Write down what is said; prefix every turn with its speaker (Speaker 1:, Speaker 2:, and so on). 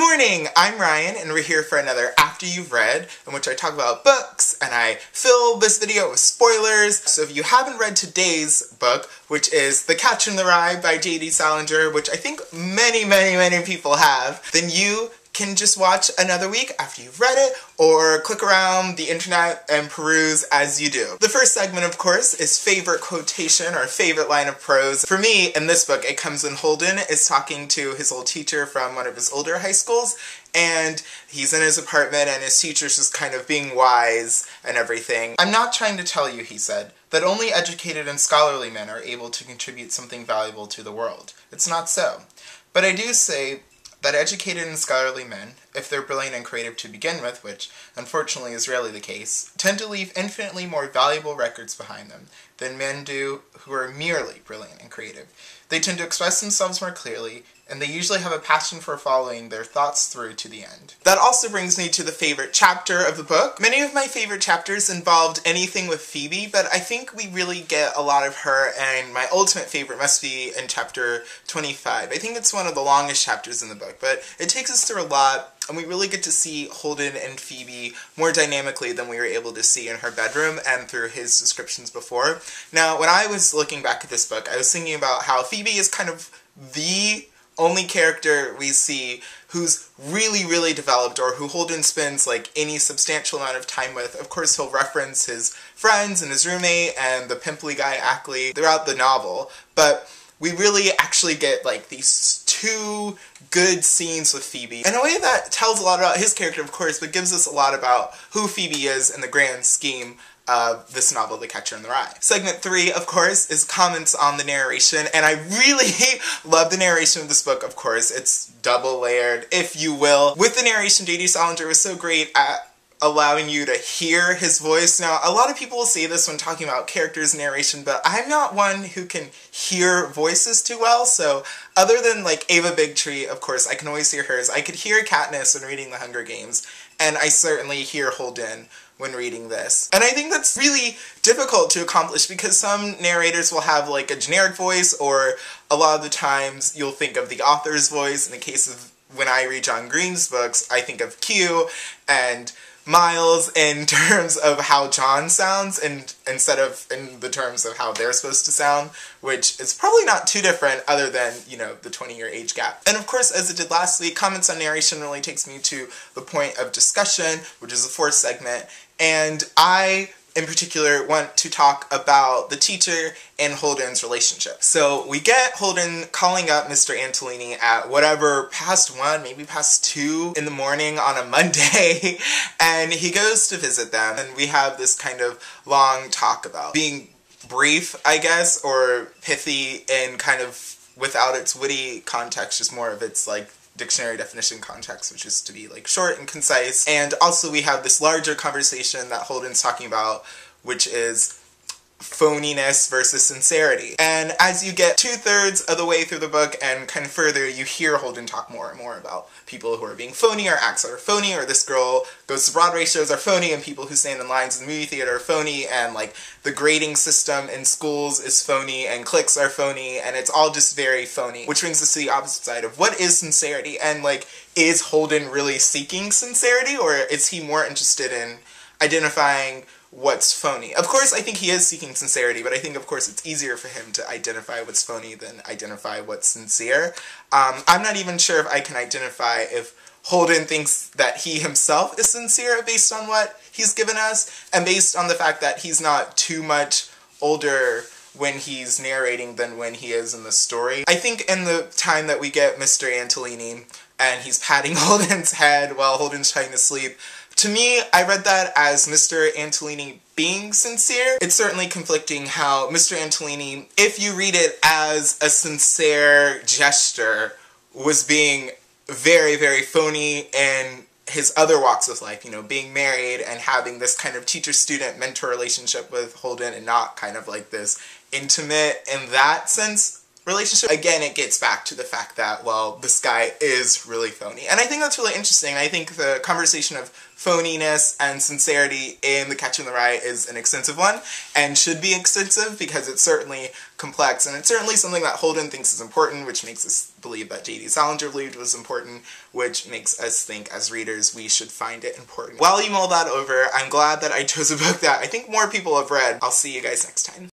Speaker 1: morning! I'm Ryan, and we're here for another After You've Read, in which I talk about books, and I fill this video with spoilers. So if you haven't read today's book, which is The Catcher in the Rye by J.D. Salinger, which I think many people have, then you can just watch another week after you've read it, or click around the internet and peruse as you do. The first segment, of course, is favorite quotation or favorite line of prose. For me, in this book, it comes when Holden is talking to his old teacher from one of his older high schools, and he's in his apartment and his teacher's just kind of being wise and everything. "I'm not trying to tell you," he said, "that only educated and scholarly men are able to contribute something valuable to the world. It's not so. But I do say that educated and scholarly men, if they're brilliant and creative to begin with, which unfortunately is rarely the case, tend to leave infinitely more valuable records behind them than men do who are merely brilliant and creative. They tend to express themselves more clearly, and they usually have a passion for following their thoughts through to the end." That also brings me to the favorite chapter of the book. Many of my favorite chapters involved anything with Phoebe, but I think we really get a lot of her, and my ultimate favorite must be in chapter 25. I think it's one of the longest chapters in the book, but it takes us through a lot, and we really get to see Holden and Phoebe more dynamically than we were able to see in her bedroom and through his descriptions before. Now, when I was looking back at this book, I was thinking about how Phoebe is kind of the only character we see who's really developed, or who Holden spends like any substantial amount of time with. Of course, he'll reference his friends and his roommate and the pimply guy Ackley throughout the novel, but we really actually get like these two good scenes with Phoebe in a way that tells a lot about his character, of course, but gives us a lot about who Phoebe is in the grand scheme of this novel, The Catcher in the Rye. Segment 3, of course, is comments on the narration, and I really love the narration of this book, of course. It's double-layered, if you will. With the narration, J.D. Salinger was so great at allowing you to hear his voice. Now, a lot of people will say this when talking about characters' narration, but I'm not one who can hear voices too well, so other than like Ava Bigtree, of course, I can always hear hers. I could hear Katniss when reading The Hunger Games, and I certainly hear Holden when reading this. And I think that's really difficult to accomplish because some narrators will have like a generic voice, or a lot of the times you'll think of the author's voice. In the case of when I read John Green's books, I think of Q and Miles in terms of how John sounds, and instead of in the terms of how they're supposed to sound, which is probably not too different other than, you know, the 20-year age gap. And of course, as it did last week, comments on narration really takes me to the point of discussion, which is the fourth segment, and I in particular want to talk about the teacher and Holden's relationship. So we get Holden calling up Mr. Antolini at whatever, past 1, maybe past 2 in the morning on a Monday, and he goes to visit them, and we have this kind of long talk about being brief, I guess, or pithy, and kind of without its witty context, just more of its like dictionary definition context, which is to be like short and concise. And also we have this larger conversation that Holden's talking about, which is phoniness versus sincerity. And as you get 2/3 of the way through the book and kind of further, you hear Holden talk more and more about people who are being phony, or acts that are phony, or this girl goes to Broadway shows are phony, and people who stand in lines in the movie theater are phony, and like the grading system in schools is phony, and cliques are phony, and it's all just very phony. Which brings us to the opposite side of what is sincerity, and like, is Holden really seeking sincerity, or is he more interested in identifying what's phony? Of course, I think he is seeking sincerity, but I think, of course, it's easier for him to identify what's phony than identify what's sincere. I'm not even sure if I can identify if Holden thinks that he himself is sincere based on what he's given us, and based on the fact that he's not too much older when he's narrating than when he is in the story. I think in the time that we get Mr. Antolini, and he's patting Holden's head while Holden's trying to sleep, to me, I read that as Mr. Antolini being sincere. It's certainly conflicting how Mr. Antolini, if you read it as a sincere gesture, was being very phony in his other walks of life, you know, being married and having this kind of teacher-student mentor relationship with Holden, and not kind of like this intimate in that sense relationship. Again, it gets back to the fact that, well, this guy is really phony. And I think that's really interesting. I think the conversation of phoniness and sincerity in The Catcher in the Rye is an extensive one, and should be extensive because it's certainly complex, and it's certainly something that Holden thinks is important, which makes us believe that J.D. Salinger believed was important, which makes us think as readers we should find it important. While you mull that over, I'm glad that I chose a book that I think more people have read. I'll see you guys next time.